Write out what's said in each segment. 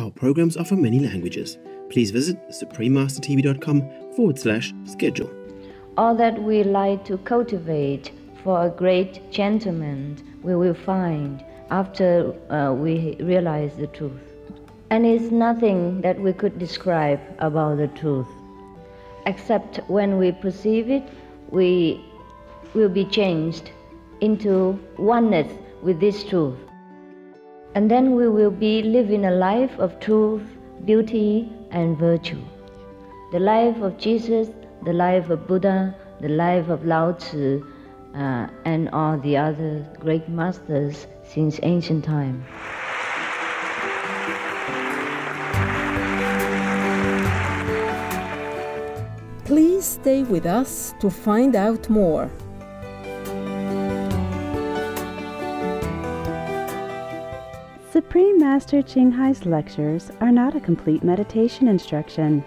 Our programs are from many languages. Please visit suprememastertv.com/schedule. All that we like to cultivate for a great gentleman we will find after we realize the truth. And it's nothing that we could describe about the truth, except when we perceive it, we will be changed into oneness with this truth. And then we will be living a life of truth, beauty, and virtue. The life of Jesus, the life of Buddha, the life of Lao Tzu, and all the other great masters since ancient time. Please stay with us to find out more. Supreme Master Ching Hai's lectures are not a complete meditation instruction.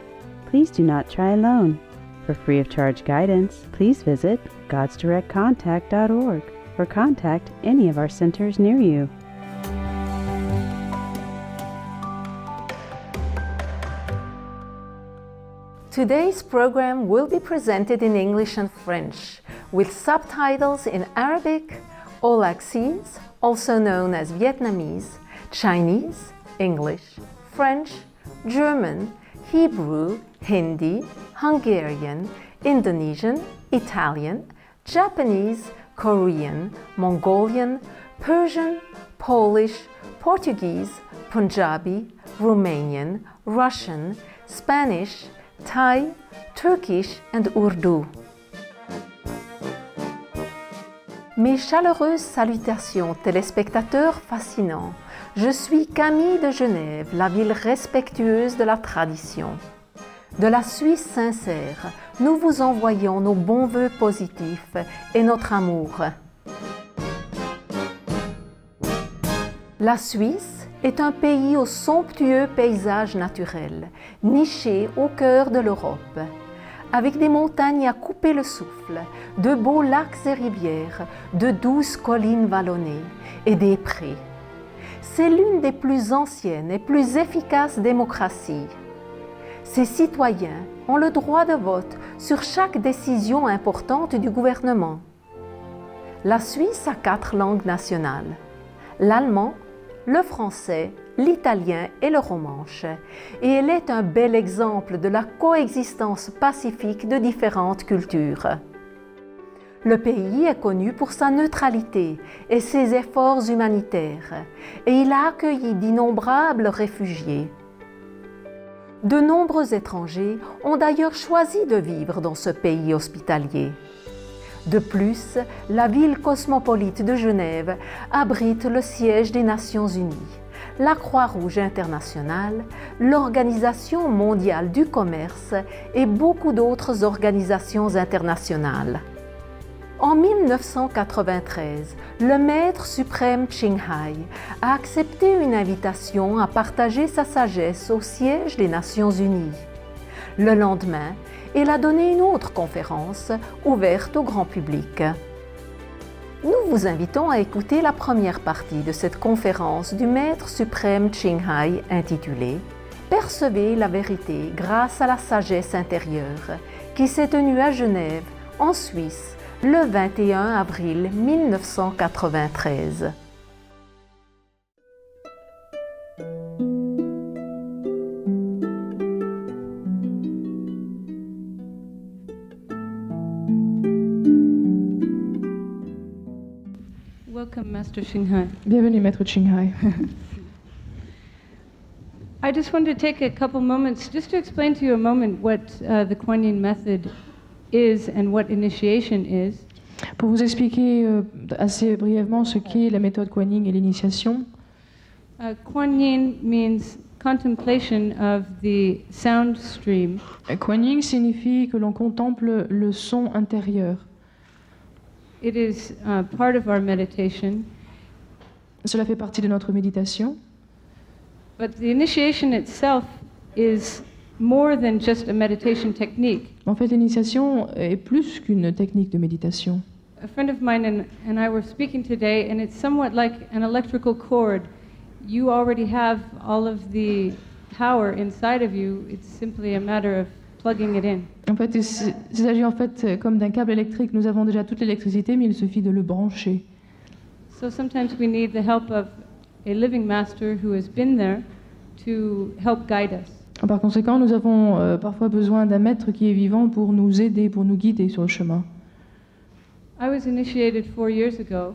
Please do not try alone. For free of charge guidance, please visit godsdirectcontact.org or contact any of our centers near you. Today's program will be presented in English and French, with subtitles in Arabic, all axes, also known as Vietnamese, Chinese, English, French, German, Hebrew, Hindi, Hungarian, Indonesian, Italian, Japanese, Korean, Mongolian, Persian, Polish, Portuguese, Punjabi, Romanian, Russian, Spanish, Thai, Turkish, and Urdu. Mes chaleureuses salutations, téléspectateurs fascinants. Je suis Camille de Genève, la ville respectueuse de la tradition. De la Suisse sincère, nous vous envoyons nos bons vœux positifs et notre amour. La Suisse est un pays aux somptueux paysages naturels, niché au cœur de l'Europe, avec des montagnes à couper le souffle, de beaux lacs et rivières, de douces collines vallonnées et des prés. C'est l'une des plus anciennes et plus efficaces démocraties. Ses citoyens ont le droit de vote sur chaque décision importante du gouvernement. La Suisse a 4 langues nationales: l'allemand, le français, l'italien et le romanche, et elle est un bel exemple de la coexistence pacifique de différentes cultures. Le pays est connu pour sa neutralité et ses efforts humanitaires, et il a accueilli d'innombrables réfugiés. De nombreux étrangers ont d'ailleurs choisi de vivre dans ce pays hospitalier. De plus, la ville cosmopolite de Genève abrite le siège des Nations Unies, la Croix-Rouge internationale, l'Organisation mondiale du commerce et beaucoup d'autres organisations internationales. En 1993, le Maître suprême Ching Hai a accepté une invitation à partager sa sagesse au siège des Nations Unies. Le lendemain, il a donné une autre conférence ouverte au grand public. Nous vous invitons à écouter la première partie de cette conférence du Maître suprême Ching Hai intitulée « Percevez la vérité grâce à la sagesse intérieure » qui s'est tenue à Genève, en Suisse, le 21 avril 1993. Welcome, Master Ching Hai. Bienvenue, Maître Ching Hai. I just wanted to take a couple moments just to explain to you a moment what the Kuan Yin method is and what initiation is. Pour vous expliquer assez brièvement ce qu'est la méthode Kuan Yin et l'initiation. Kuan Yin means contemplation of the sound stream. Kuan Yin signifie que l'on contemple le son intérieur. It is part of our meditation. Cela fait partie de notre méditation. But the initiation itself is more than just a meditation technique. En fait, l'initiation est plus qu'une technique de méditation. A friend of mine and I were speaking today, and it's somewhat like an electrical cord you already have all of the power inside of you. It's simply a matter of plugging it in. En fait, il s'agit en fait comme d'un câble électrique. Nous avons déjà toute l'électricité, mais il suffit de le brancher. So sometimes we need the help of a living master who has been there to help guide us. Par conséquent, nous avons parfois besoin d'un maître qui est vivant pour nous aider, pour nous guider sur le chemin. I was initiated 4 years ago,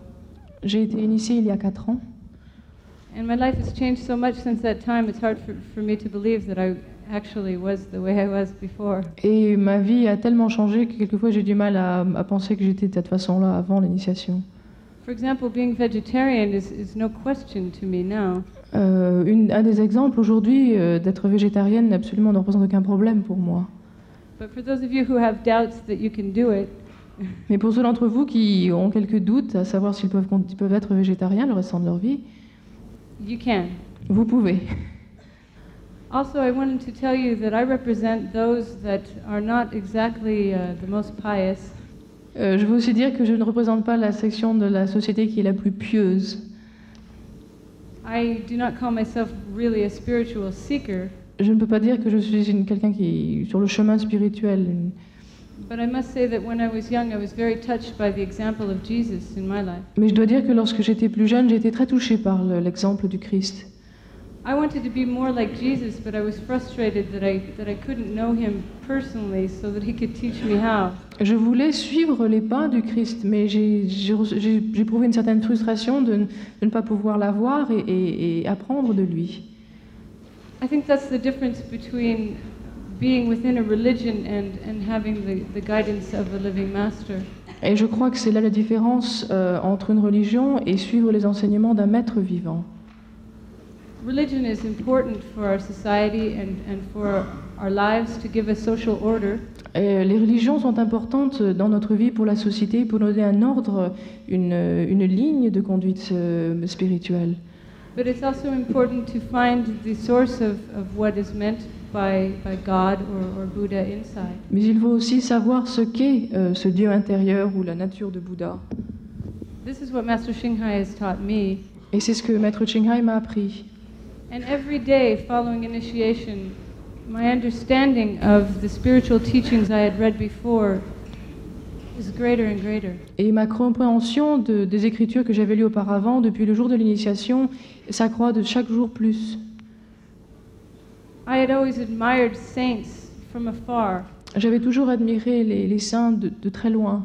J'ai été initiée il y a 4 ans. and my life has changed so much since that time, it's hard for me to believe that I actually was the way I was before. Et ma vie a tellement changé que quelquefois j'ai du mal à penser que j'étais de cette façon-là avant l'initiation. For example, being vegetarian is no question to me now. Un des exemples aujourd'hui, d'être végétarienne absolument ne représente aucun problème pour moi. But for those of you who have doubts that you can do it, Mais pour ceux d'entre vous qui ont quelques doutes à savoir s'ils peuvent être végétariens le restant de leur vie, you can. vous pouvez. Also, I wanted to tell you that I represent those that are not exactly the most pious. Je veux aussi dire que je ne représente pas la section de la société qui est la plus pieuse. I do not call myself really a spiritual seeker, Je ne peux pas dire que je suis quelqu'un qui est sur le chemin spirituel. but I must say that when I was young, I was very touched by the example of Jesus in my life. Mais je dois dire que lorsque j'étais plus jeune, j'ai été très touchée par l'exemple du Christ. I wanted to be more like Jesus, but I was frustrated that I couldn't know him personally so that he could teach me how. Je voulais suivre les pas du Christ, mais j'ai éprouvé une certaine frustration de ne pas pouvoir la voir et apprendre de lui. I think that's the difference between being within a religion and having the guidance of a living master. Et je crois que c'est là la différence entre une religion et suivre les enseignements d'un maître vivant. Religion is important for our society and for our lives to give a social order. Et les religions sont importantes dans notre vie pour la société, pour nous donner un ordre, une ligne de conduite spirituelle. But it's also important to find the source of what is meant by God or Buddha inside. Mais il faut aussi savoir ce qu'est ce Dieu intérieur ou la nature de Bouddha. This is what Master Shinghai has taught me. Et c'est ce que Maître Qinghai m'a appris. And every day following initiation, my understanding of the spiritual teachings I had read before is greater and greater. Et ma compréhension des écritures que j'avais lues auparavant, depuis le jour de l'initiation, s'accroît de chaque jour plus. I had always admired saints from afar, J'avais toujours admiré les saints de très loin,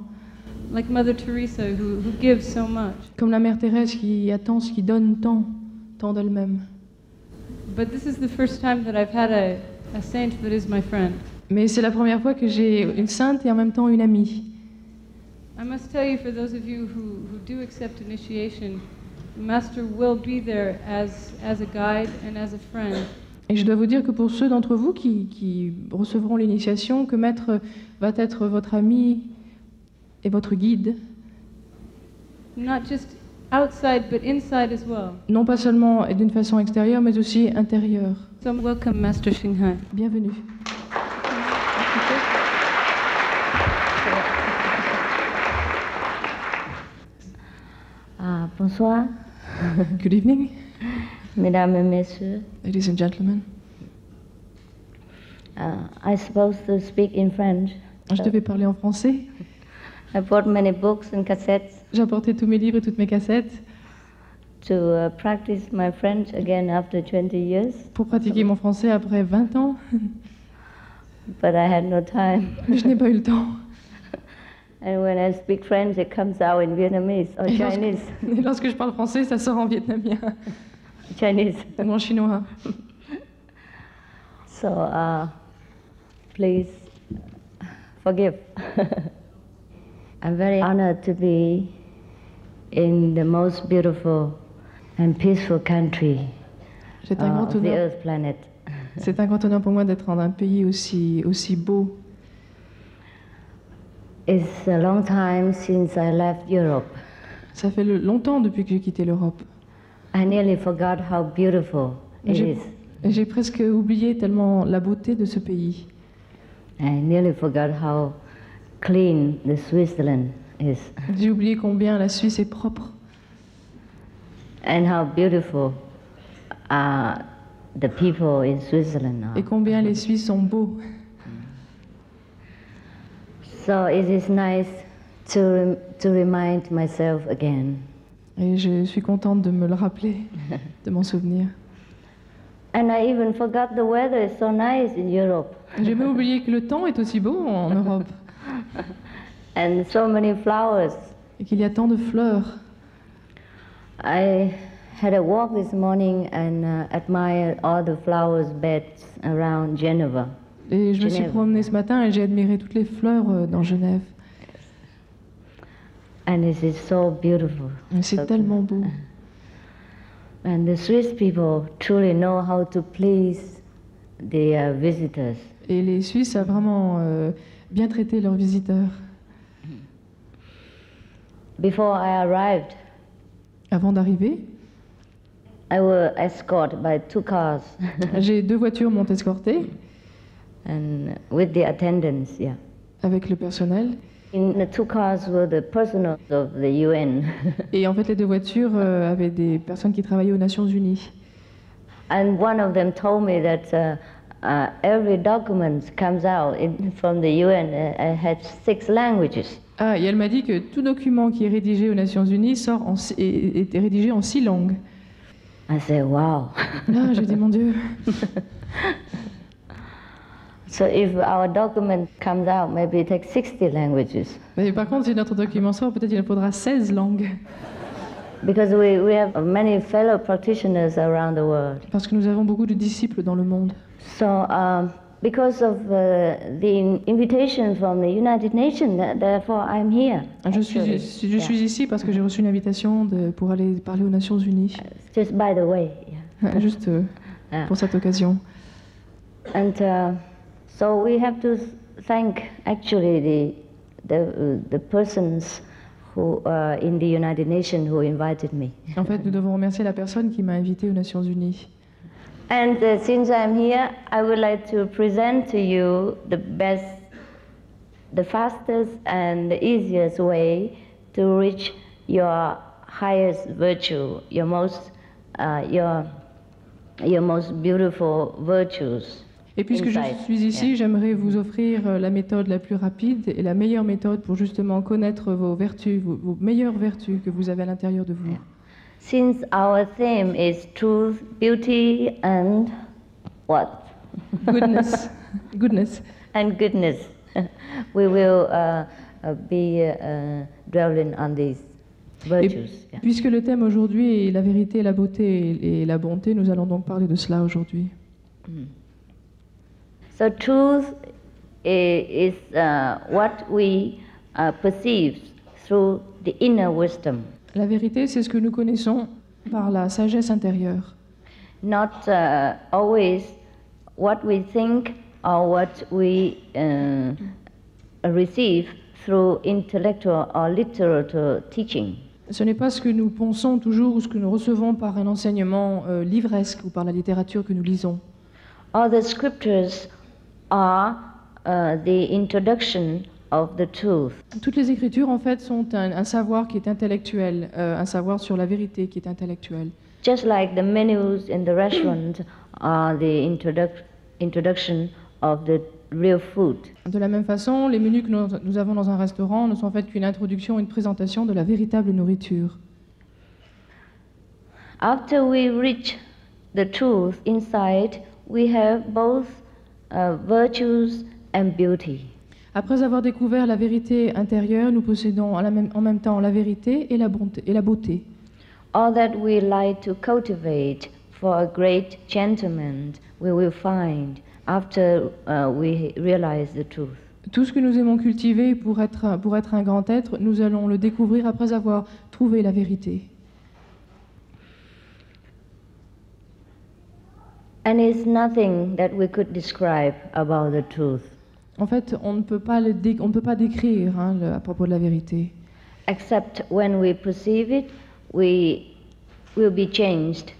like Mother Teresa, who gives so much. comme la Mère Thérèse qui attend, qui donne tant d'elle-même. But this is the first time that I've had a saint that is my friend. Mais c'est la première fois que j'ai une sainte et en même temps une amie. I must tell you, for those of you who do accept initiation, the Master will be there as a guide and as a friend. Et je dois vous dire que pour ceux d'entre vous qui recevront l'initiation, que Maître va être votre ami et votre guide, Not just outside, but inside as well. non pas seulement d'une façon extérieure, mais aussi intérieure. So welcome, Master Shinghai. Bienvenue. Bonsoir, Good evening, mesdames et messieurs. ladies and gentlemen. I supposed to speak in French. Je devais parler en français. I bought many books and cassettes J'ai apporté tous mes livres et toutes mes cassettes to practice my French again after 20 years, pour pratiquer mon français après 20 ans, but I had no time. mais je n'ai pas eu le temps. And when I speak French, it comes out in Vietnamese or Et Chinese. lorsque je parle français, ça sort en vietnamien Chinese. ou en chinois. So please forgive. I'm very honored to be in the most beautiful and peaceful country C'est un grand of the honneur. Earth planet. C'est un grand honneur pour moi d'être dans un pays aussi beau. It's a long time since I left Europe. Ça fait longtemps depuis que j'ai quitté l'Europe. I nearly forgot how beautiful it J'ai- is. J'ai presque oublié tellement la beauté de ce pays. I nearly forgot how clean the Switzerland is J'ai oublié combien la Suisse est propre and how beautiful the people in Switzerland et are. combien les Suisses sont beaux. So it is nice to remind myself again. Et je suis contente de me le rappeler, de m'en souvenir. And I even forgot the weather is so nice in Europe. J'ai même oublié que le temps est aussi beau en Europe And so many flowers. et qu'il y a tant de fleurs. I had a walk this morning and admired all the flowers beds around Geneva. Et je me suis Genève. promenée ce matin et j'ai admiré toutes les fleurs dans Genève. And it is so beautiful. Et c'est tellement beau. And the Swiss people truly know how to please the visitors. Et les Suisses savent vraiment bien traiter leurs visiteurs. Before I arrived, Avant d'arriver, I was escorted by 2 cars j'ai 2 voitures m'ont escortée and with the attendants, yeah. avec le personnel. In the 2 cars were the personals of the UN. Et en fait, les 2 voitures avaient des personnes qui travaillaient aux Nations Unies. And one of them told me that every document comes out from the UN has 6 languages. Ah, et elle m'a dit que tout document qui est rédigé aux Nations Unies est rédigé en 6 langues. I said, wow. Ah, j'ai dit, mon Dieu. So if our document comes out, maybe it takes 60 languages. Mais par contre, si notre document sort, peut-être il faudra 16 langues. Because we have many fellow practitioners around the world. Parce que nous avons beaucoup de disciples dans le monde. So because of the invitation from the United Nations, therefore I'm here. Je suis ici parce que j'ai reçu une invitation pour aller parler aux Nations Unies. Just by the way. Yeah. Juste pour cette occasion. And so we have to thank actually the persons who in the United Nations who invited me. En fait, nous devons remercier la personne qui m'a invité aux Nations Unies. And since I'm here, I would like to present to you the best, the fastest and the easiest way to reach your highest virtue, your most beautiful virtues. Et puisque je suis ici, j'aimerais vous offrir la méthode la plus rapide et la meilleure méthode pour justement connaître vos vertus, vos meilleures vertus que vous avez à l'intérieur de vous. Since our theme is truth, beauty, and what? Goodness. Goodness. And goodness. We will be dwelling on these virtues. Et puisque le thème aujourd'hui est la vérité, la beauté et la bonté, nous allons donc parler de cela aujourd'hui. So truth is what we perceive through the inner wisdom. La vérité, c'est ce que nous connaissons par la sagesse intérieure. Not always what we think or what we receive through intellectual or literary teaching. Ce n'est pas ce que nous pensons toujours ou ce que nous recevons par un enseignement livresque ou par la littérature que nous lisons. All the scriptures are the introduction of the truth. Toutes les écritures, en fait, sont un savoir qui est intellectuel, un savoir sur la vérité qui est intellectuel. Just like the menus in the restaurant are the introduction of the real food. De la même façon, les menus que nous avons dans un restaurant ne sont en fait qu'une introduction, une présentation de la véritable nourriture. After we reach the truth inside, we have both virtues and beauty. Après avoir découvert la vérité intérieure, nous possédons en même temps la vérité et la beauté. All that we like to cultivate for a great gentleman, we will find after we realize the truth. Tout ce que nous aimons cultiver pour être un grand être, nous allons le découvrir après avoir trouvé la vérité. And it's nothing that we could describe about the truth. En fait, on ne peut pas décrire à propos de la vérité. Except when we perceive it, we will be changed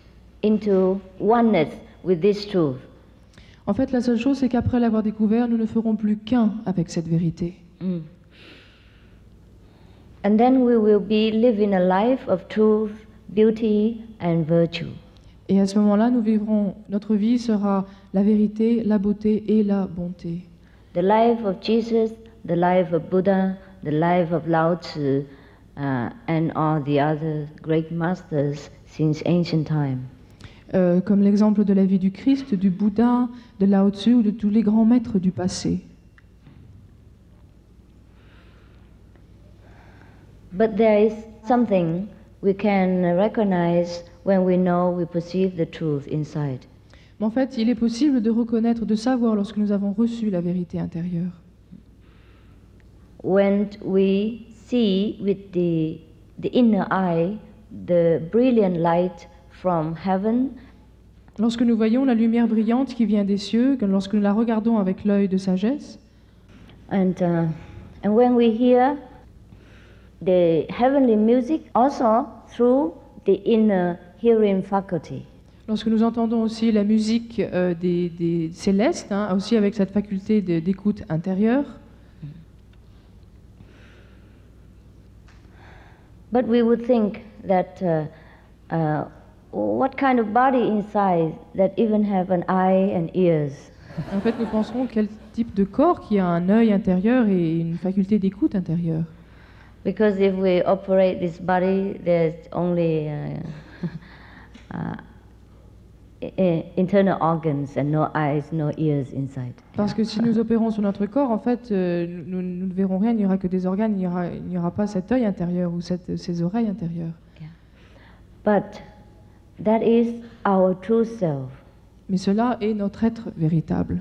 into oneness with this truth. En fait, la seule chose, c'est qu'après l'avoir découvert, nous ne ferons plus qu'un avec cette vérité. And then we will be living a life of truth, beauty and virtue. Et à ce moment-là, nous vivrons, notre vie sera la vérité, la beauté et la bonté. The life of Jesus, the life of Buddha, the life of Lao Tzu, and all the other great masters since ancient time. Comme l'exemple de la vie du Christ, du Bouddha, de Lao Tzu ou de tous les grands maîtres du passé. But there is something we can recognize when we know, we perceive the truth inside. Mais en fait, il est possible de reconnaître, de savoir lorsque nous avons reçu la vérité intérieure. When we see with the inner eye the brilliant light from heaven, Lorsque nous voyons la lumière brillante qui vient des cieux, lorsque nous la regardons avec l'œil de sagesse, and when we hear the heavenly music also through the inner hearing faculty. lorsque nous entendons aussi la musique des célestes, aussi avec cette faculté d'écoute intérieure, But we would think that what kind of body inside that even have an eye and ears? en fait, nous penserons quel type de corps qui a un œil intérieur et une faculté d'écoute intérieure. Because if we operate this body, there's only internal organs and no eyes, no ears inside. Parce que si nous opérons sur notre corps, en fait, nous ne verrons rien, il n'y aura que des organes, il n'y aura pas cet œil intérieur ou ces oreilles intérieures. But that is our true self, Mais cela est notre être véritable,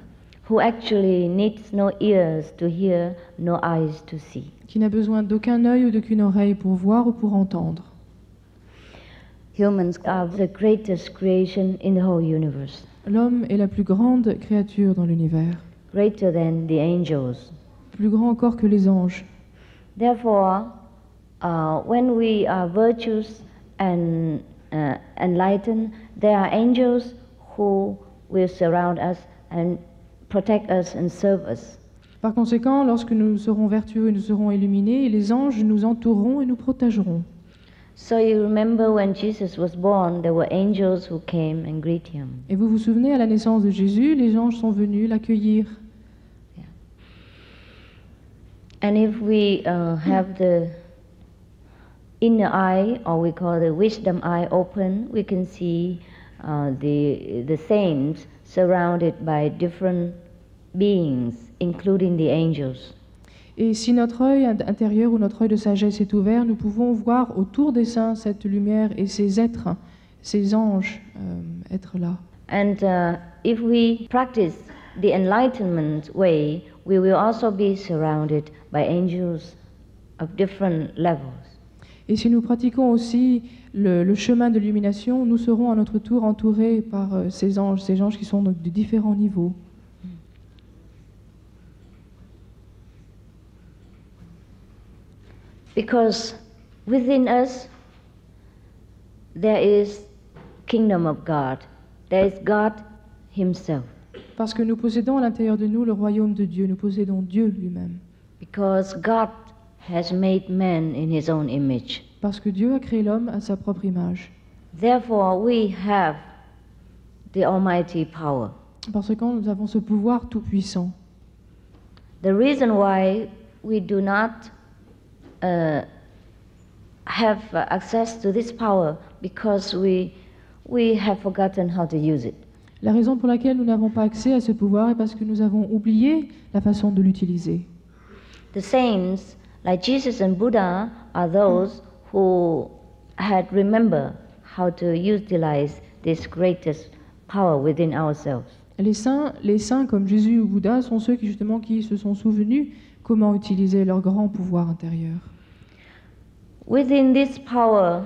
who actually needs no ears to hear, no eyes to see. qui n'a besoin d'aucun œil ou d'aucune oreille pour voir ou pour entendre. Humans are the greatest creation in the whole universe, L'homme est la plus grande créature dans l'univers, greater than the angels. plus grand encore que les anges. Therefore, when we are virtuous and enlightened, there are angels who will surround us and protect us and serve us. Par conséquent, lorsque nous serons vertueux et nous serons illuminés, les anges nous entoureront et nous protégeront. So you remember when Jesus was born, there were angels who came and greet him. Et vous vous souvenez, à la naissance de Jésus, les anges sont venus l'accueillir. And if we have the inner eye, or we call the wisdom eye, open, we can see the saints surrounded by different beings, including the angels. Et si notre œil intérieur ou notre œil de sagesse est ouvert, nous pouvons voir autour des saints cette lumière et ces êtres, ces anges, être là. And if we practice the enlightenment way, we will also be surrounded by angels of different levels. Et si nous pratiquons aussi le chemin de l'illumination, nous serons à notre tour entourés par ces anges qui sont donc de différents niveaux. Because within us there is kingdom of God. There is God himself. Parce que nous possédons à l'intérieur de nous le royaume de Dieu, nous possédons Dieu lui-même. Because God has made man in his own image. Parce que Dieu a créé l'homme à sa propre image. Therefore we have the almighty power. Parce que nous avons ce pouvoir tout-puissant. The reason why we do not have access to this power because we have forgotten how to use it. La raison pour laquelle nous n'avons pas accès à ce pouvoir est parce que nous avons oublié la façon de l'utiliser. The saints, like Jesus and Buddha, are those who had remembered how to utilize this greatest power within ourselves. Les saints comme Jésus ou Bouddha sont ceux qui se sont souvenus comment utiliser leur grand pouvoir intérieur. Within this power,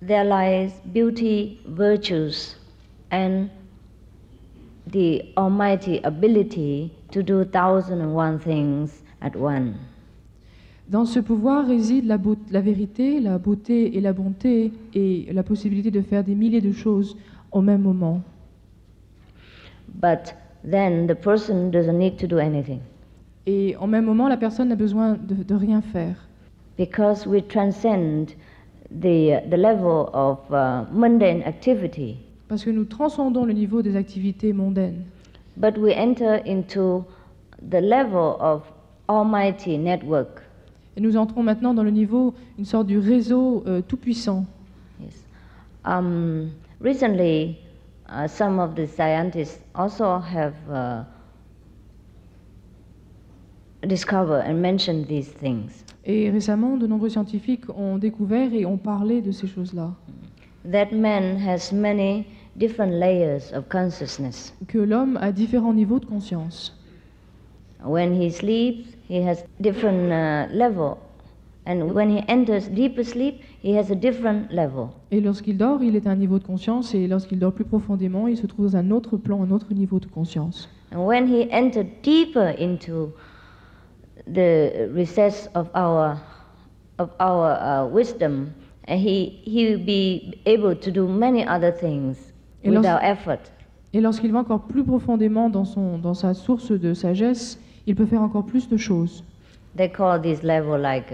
there lies beauty, virtues, and the almighty ability to do 1,001 things at once. Dans ce pouvoir réside la vérité, la beauté et la bonté et la possibilité de faire des milliers de choses au même moment. But then the person doesn't need to do anything. Et en même moment, la personne n'a besoin de rien faire. Because we transcend the level of mundane activity. Parce que nous transcendons le niveau des activités mondaines. but we enter into the level of Almighty network. Et nous entrons maintenant dans le niveau, une sorte du réseau tout-puissant. Yes. Recently, some of the scientists also have discovered and mentioned these things. Et récemment, de nombreux scientifiques ont découvert et ont parlé de ces choses-là. That man has many different layers of consciousness. Que l'homme a différents niveaux de conscience. When he sleeps, he has different level, and when he enters deeper sleep, he has a different level. Et lorsqu'il dort, il est à un niveau de conscience, et lorsqu'il dort plus profondément, il se trouve dans un autre plan, un autre niveau de conscience. And when he enters deeper into the recess of our wisdom, he will be able to do many other things without effort. Et lorsqu'il va encore plus profondément dans sa source de sagesse, il peut faire encore plus de choses. They call this level like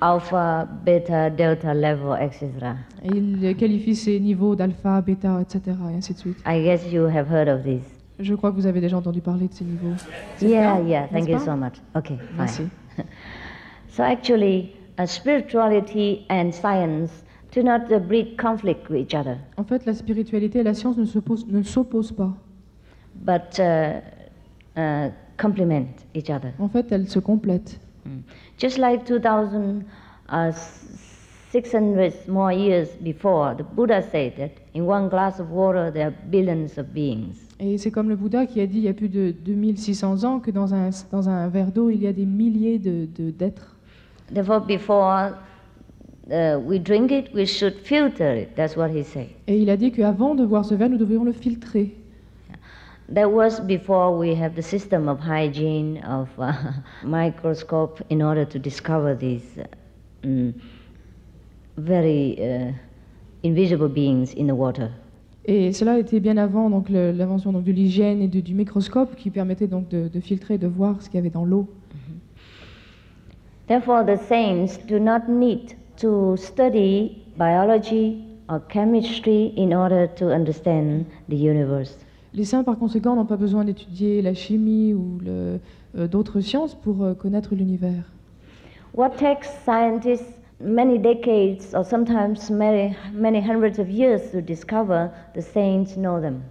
alpha, beta, delta level, etc. Et il qualifie ces niveaux d'alpha, bêta, etc. et ainsi de suite. I guess you have heard of this. Je crois que vous avez déjà entendu parler de ces niveaux. Yeah, thank you so much. Okay, fine. Merci. So actually, spirituality and science do not breed conflict with each other, En fait, la spiritualité et la science ne s'opposent pas. but complement each other. En fait, elles se complètent. Just like 2,600 more years before, the Buddha said that in one glass of water there are billions of beings. Et c'est comme le Bouddha qui a dit il y a plus de 2600 ans que dans un verre d'eau, il y a des milliers d'êtres. Therefore, before we drink it, we should filter it. That's what he said. Et il a dit qu'avant de boire ce verre, nous devrions le filtrer. That was before we have the system of hygiene, of microscope, in order to discover these very invisible beings in the water. Et cela était bien avant donc l'invention de l'hygiène et du microscope qui permettait donc de filtrer, de voir ce qu'il y avait dans l'eau. Therefore, the saints do not need to study biology or chemistry in order to understand the universe. Les saints, par conséquent, n'ont pas besoin d'étudier la chimie ou d'autres sciences pour connaître l'univers. What takes scientists many decades or sometimes many hundreds of years to discover, the saints know them.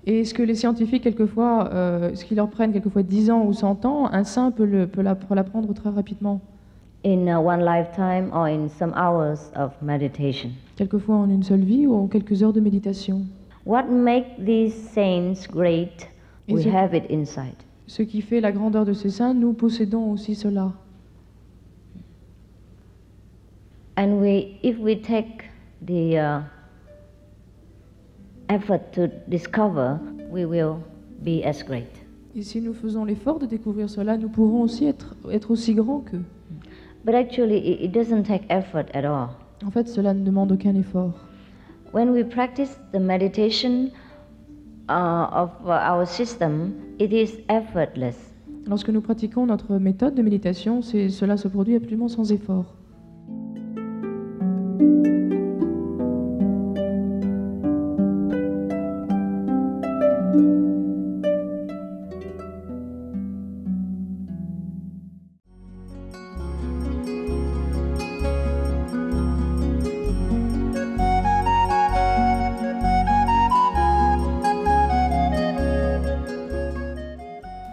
Et ce que les scientifiques, quelquefois, ce qui leur prennent quelquefois 10 ans ou 100 ans, un saint peut l'apprendre très rapidement. In one lifetime or in some hours of meditation. Quelquefois en une seule vie ou en quelques heures de méditation. What makes these saints great? We have it inside. Ce qui fait la grandeur de ces saints, nous possédons aussi cela. And if we take the effort to discover, we will be as great. Et si nous faisons l'effort de découvrir cela, nous pourrons aussi être aussi grands qu'eux. But actually, it doesn't take effort at all. En fait, cela ne demande aucun effort. When we practice the meditation of our system, it is effortless. Lorsque nous pratiquons notre méthode de méditation, cela se produit absolument sans effort.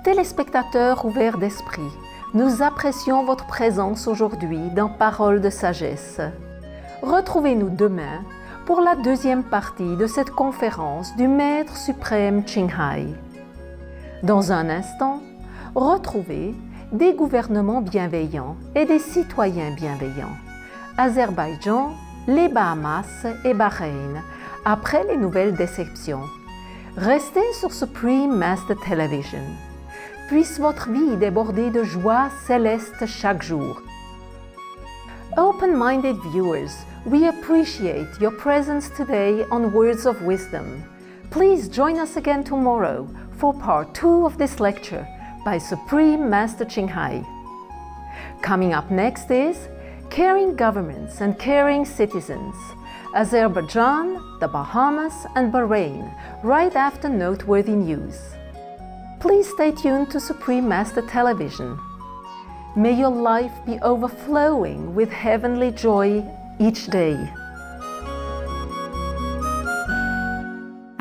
Téléspectateurs ouverts d'esprit, nous apprécions votre présence aujourd'hui dans Paroles de sagesse. Retrouvez-nous demain pour la deuxième partie de cette conférence du Maître suprême Ching Hai. Dans un instant, retrouvez des gouvernements bienveillants et des citoyens bienveillants. Azerbaïdjan, les Bahamas et Bahreïn, après les nouvelles déceptions. Restez sur Supreme Master Television. Puisse votre vie déborder de joie céleste chaque jour. Open-minded viewers, we appreciate your presence today on Words of Wisdom. Please join us again tomorrow for part 2 of this lecture by Supreme Master Ching Hai. Coming up next is Caring Governments and Caring Citizens, Azerbaijan, the Bahamas, and Bahrain, right after noteworthy news. Please stay tuned to Supreme Master Television. May your life be overflowing with heavenly joy each day.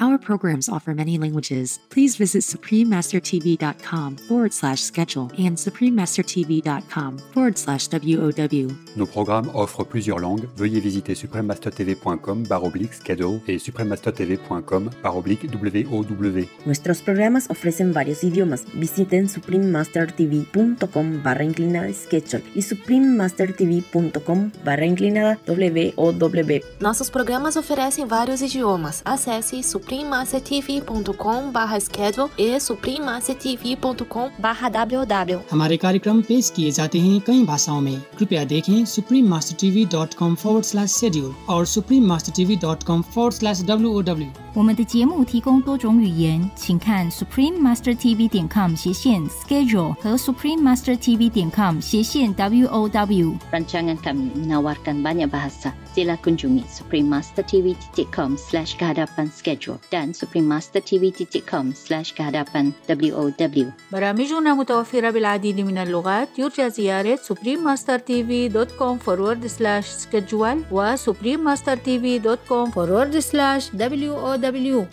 Our programs offer many languages. Please visit suprememastertv.com/schedule and suprememastertv.com/WOW. Nos programmes offrent plusieurs langues. Veuillez visiter suprememastertv.com/schedule et suprememastertv.com/WOW. Nuestros programas ofrecen varios idiomas. Visiten suprememastertv.com/schedule y suprememastertv.com/WOW. Nossos programas oferecem vários idiomas. Acesse suprememastertv.com/schedule e suprememastertv.com/WOW. हमारे कार्यक्रम पेश किए जाते हैं कई भाषाओं में। कृपया देखें suprememastertv.com/schedule और suprememastertv.com/WOW。我们的节目提供多种语言，请看 suprememastertv.com/schedule 和 suprememastertv.com/WOW。 Rancangan kami menawarkan banyak bahasa. Sila kunjungi suprememastertv.com/kehadapan-schedule dan suprememastertv.com/kehadapan-WOW. برامجنا متوفرة بالعديد من اللغات. يرجى زيارة suprememastertv.com/schedule و suprememastertv.com/WOW.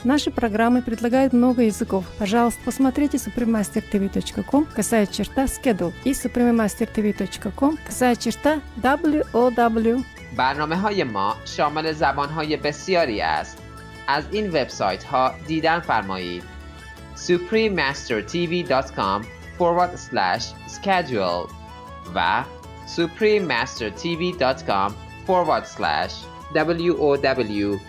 Наши программы предлагают много языков. Пожалуйста, посмотрите suprememastertv.com/schedule и suprememastertv.com/WOW. برنامه‌های ما شامل زبان‌های بسیاری است. از این وبسایت ها دیدن فرمایید: suprememastertv.com/schedule و suprememastertv.com/WOW.